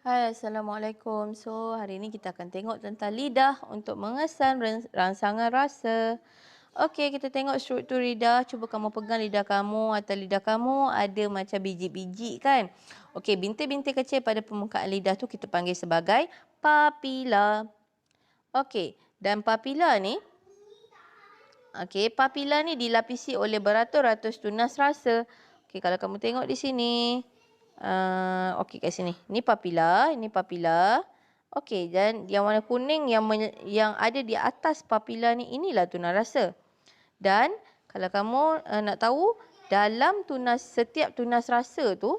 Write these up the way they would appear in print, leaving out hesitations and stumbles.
Hai, Assalamualaikum. So, hari ini kita akan tengok tentang lidah untuk mengesan rangsangan rasa. Okey, kita tengok struktur lidah. Cuba kamu pegang lidah kamu. Atas lidah kamu ada macam biji-biji kan? Okey, bintik-bintik kecil pada permukaan lidah tu kita panggil sebagai papila. Okey, dan papila ni dilapisi oleh beratus-ratus tunas rasa. Okey, kalau kamu tengok di sini. Okey, kat sini. Ini papila. Okey, dan yang warna kuning yang ada di atas papila ni, inilah tunas rasa. Dan kalau kamu nak tahu, setiap tunas rasa tu,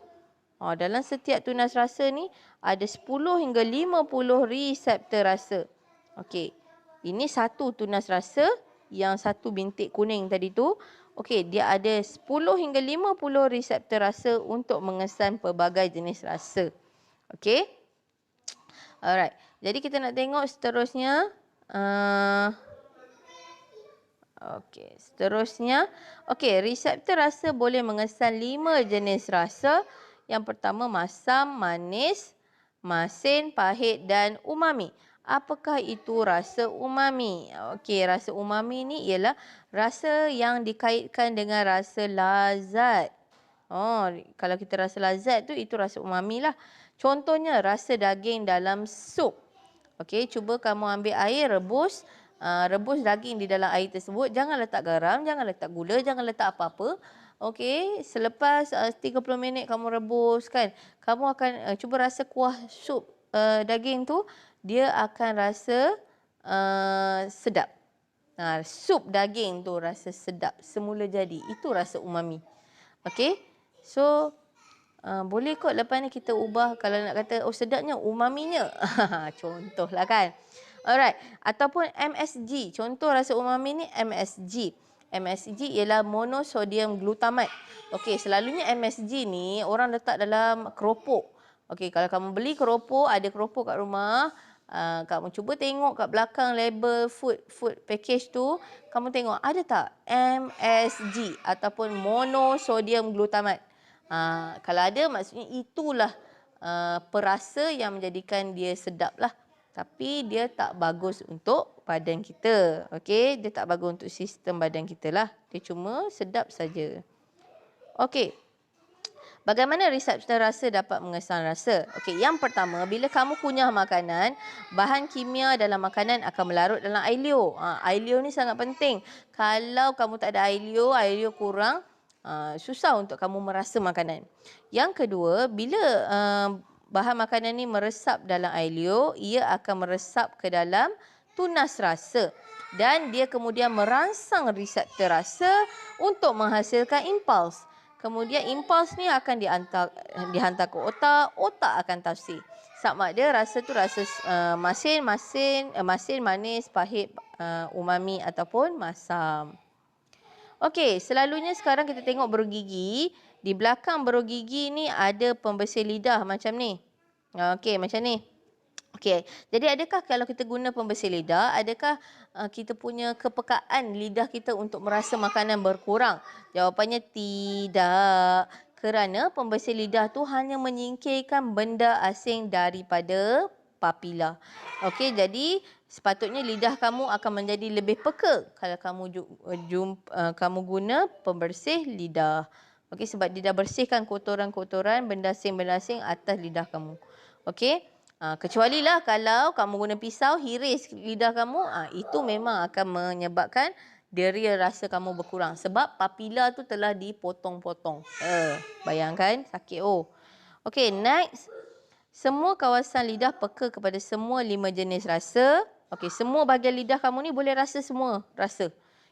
dalam setiap tunas rasa ni ada 10 hingga 50 reseptor rasa. Okey. Ini satu tunas rasa yang satu bintik kuning tadi tu. Okey, dia ada 10 hingga 50 reseptor rasa untuk mengesan pelbagai jenis rasa. Okey. Alright. Jadi kita nak tengok seterusnya. Okey, reseptor rasa boleh mengesan 5 jenis rasa. Yang pertama masam, manis, masin, pahit dan umami. Apakah itu rasa umami? Okey, rasa umami ni ialah rasa yang dikaitkan dengan rasa lazat. Kalau kita rasa lazat tu, itu rasa umami lah. Contohnya rasa daging dalam sup. Okey, cuba kamu ambil air, rebus. Rebus daging di dalam air tersebut. Jangan letak garam, jangan letak gula, jangan letak apa-apa. Okey, selepas 30 minit kamu rebus kan, kamu akan cuba rasa kuah sup daging tu, dia akan rasa sedap. Sup daging tu rasa sedap semula jadi. Itu rasa umami. Okey, so boleh kot lepas ni kita ubah, kalau nak kata sedapnya umaminya. Contohlah kan. Alright, ataupun MSG. Contoh rasa umami ni MSG. MSG ialah monosodium glutamate. Okey, selalunya MSG ni orang letak dalam keropok. Okey, kalau kamu beli keropok, ada keropok kat rumah, kamu cuba tengok kat belakang label food package tu, kamu tengok ada tak MSG ataupun monosodium glutamate. Kalau ada, maksudnya itulah perasa yang menjadikan dia sedap lah. Tapi dia tak bagus untuk badan kita. Okey, dia tak bagus untuk sistem badan kita lah. Dia cuma sedap saja. Okey. Bagaimana reseptor rasa dapat mengesan rasa? Okey, yang pertama, bila kamu kunyah makanan, bahan kimia dalam makanan akan melarut dalam air liur. Air liur ni sangat penting. Kalau kamu tak ada air liur kurang, susah untuk kamu merasa makanan. Yang kedua, bila bahan makanan ni meresap dalam air liur, ia akan meresap ke dalam tunas rasa. Dan dia kemudian merangsang reseptor rasa untuk menghasilkan impuls. Kemudian impuls ni akan dihantar ke otak, otak akan tafsir. Sama ada rasa tu rasa masin, manis, pahit, umami ataupun masam. Okey, selalunya sekarang kita tengok bergigi. Di belakang bergigi ni ada pembersih lidah macam ni. Okey, macam ni. Okey, jadi adakah kalau kita guna pembersih lidah, adakah kita punya kepekaan lidah kita untuk merasa makanan berkurang? Jawapannya tidak. Kerana pembersih lidah tu hanya menyingkirkan benda asing daripada papila. Okey, jadi sepatutnya lidah kamu akan menjadi lebih peka kalau kamu guna pembersih lidah. Okey, sebab dia dah bersihkan kotoran-kotoran, benda asing atas lidah kamu. Okey. Kecuali lah kalau kamu guna pisau, hiris lidah kamu, itu memang akan menyebabkan deria rasa kamu berkurang. Sebab papila tu telah dipotong-potong. Bayangkan, sakit. Okey, next. Semua kawasan lidah peka kepada semua 5 jenis rasa. Okey, semua bahagian lidah kamu ni boleh rasa semua rasa.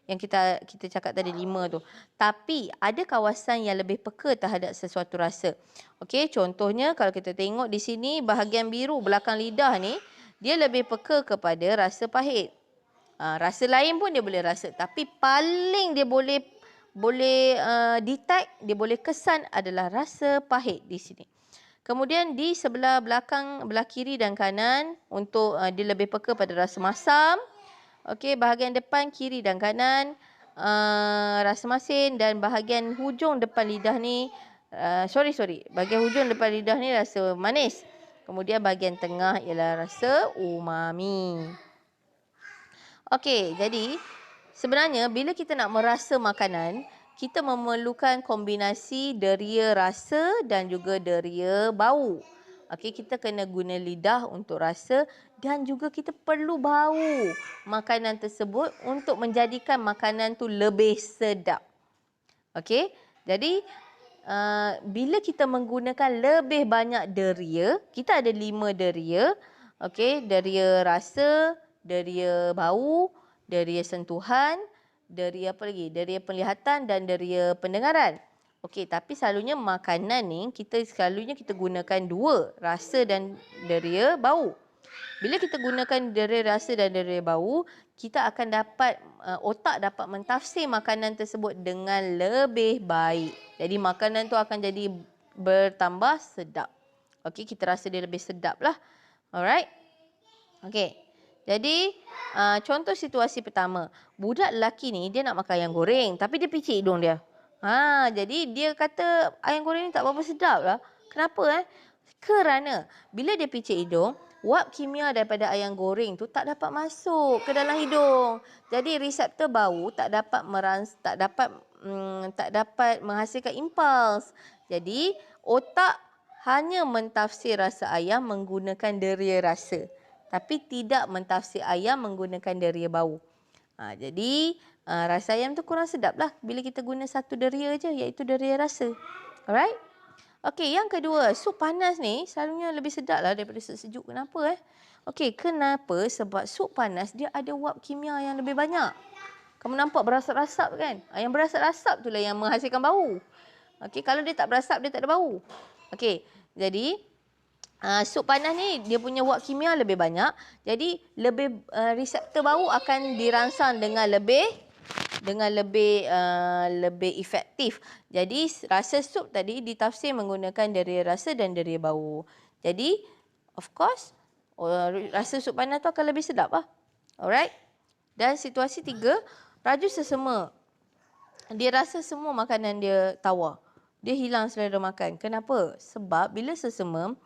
Yang kita cakap tadi 5 tu. Tapi ada kawasan yang lebih peka terhadap sesuatu rasa. Okey, contohnya kalau kita tengok di sini bahagian biru belakang lidah ni, dia lebih peka kepada rasa pahit. Rasa lain pun dia boleh rasa, tapi paling dia boleh detect, dia boleh kesan adalah rasa pahit di sini. Kemudian di sebelah belakang, belah kiri dan kanan, untuk dia lebih peka pada rasa masam. Okey, bahagian depan kiri dan kanan rasa masin, dan bahagian hujung depan lidah ni bahagian hujung depan lidah ni rasa manis. Kemudian bahagian tengah ialah rasa umami. Okey, jadi sebenarnya bila kita nak merasa makanan, kita memerlukan kombinasi deria rasa dan juga deria bau. Okey, kita kena guna lidah untuk rasa dan juga kita perlu bau makanan tersebut untuk menjadikan makanan tu lebih sedap. Okey, jadi bila kita menggunakan lebih banyak deria, kita ada 5 deria. Okey, deria rasa, deria bau, deria sentuhan, deria apa lagi? Deria penglihatan dan deria pendengaran. Okey, tapi selalunya makanan ni kita gunakan 2, rasa dan deria bau. Bila kita gunakan deria rasa dan deria bau, kita akan dapat otak dapat mentafsir makanan tersebut dengan lebih baik. Jadi makanan tu akan jadi bertambah sedap. Okey, kita rasa dia lebih sedap lah. Alright. Okey. Jadi contoh situasi pertama, budak lelaki ni dia nak makan ayam goreng tapi dia picit hidung dia. Jadi dia kata ayam goreng ni tak berapa sedap lah. Kenapa? Kerana bila dia picit hidung, wap kimia daripada ayam goreng tu tak dapat masuk ke dalam hidung. Jadi reseptor bau tak dapat menghasilkan impuls. Jadi otak hanya mentafsir rasa ayam menggunakan deria rasa, tapi tidak mentafsir ayam menggunakan deria bau. Jadi rasa ayam tu kurang sedap lah bila kita guna satu deria je, iaitu deria rasa. Alright? Okey, yang kedua, sup panas ni selalunya lebih sedap lah daripada sup sejuk. Kenapa? Okey, kenapa? Sebab sup panas dia ada wap kimia yang lebih banyak. Kamu nampak berasap-rasap kan? Yang berasap-rasap itulah yang menghasilkan bau. Okey, kalau dia tak berasap, dia tak ada bau. Okey, jadi sup panas ni dia punya wap kimia lebih banyak. Jadi reseptor bau akan dirangsang dengan lebih efektif. Jadi rasa sup tadi ditafsir menggunakan deria rasa dan deria bau. Jadi of course rasa sup panas tu akan lebih sedap lah. Alright. Dan situasi 3, raju sesama. Dia rasa semua makanan dia tawar. Dia hilang selera makan. Kenapa? Sebab bila sesama,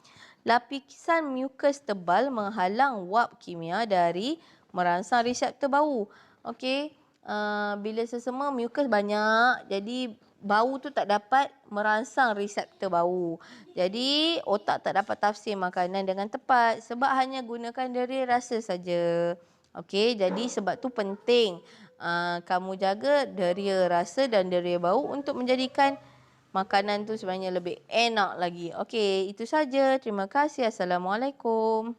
lapisan mukus tebal menghalang wap kimia dari merangsang reseptor bau. Okey. Bila sesama mukus banyak, jadi bau tu tak dapat merangsang reseptor bau. Jadi otak tak dapat tafsir makanan dengan tepat sebab hanya gunakan deria rasa saja. Okey, jadi sebab tu penting kamu jaga deria rasa dan deria bau untuk menjadikan makanan tu sebenarnya lebih enak lagi. Okey, itu saja. Terima kasih. Assalamualaikum.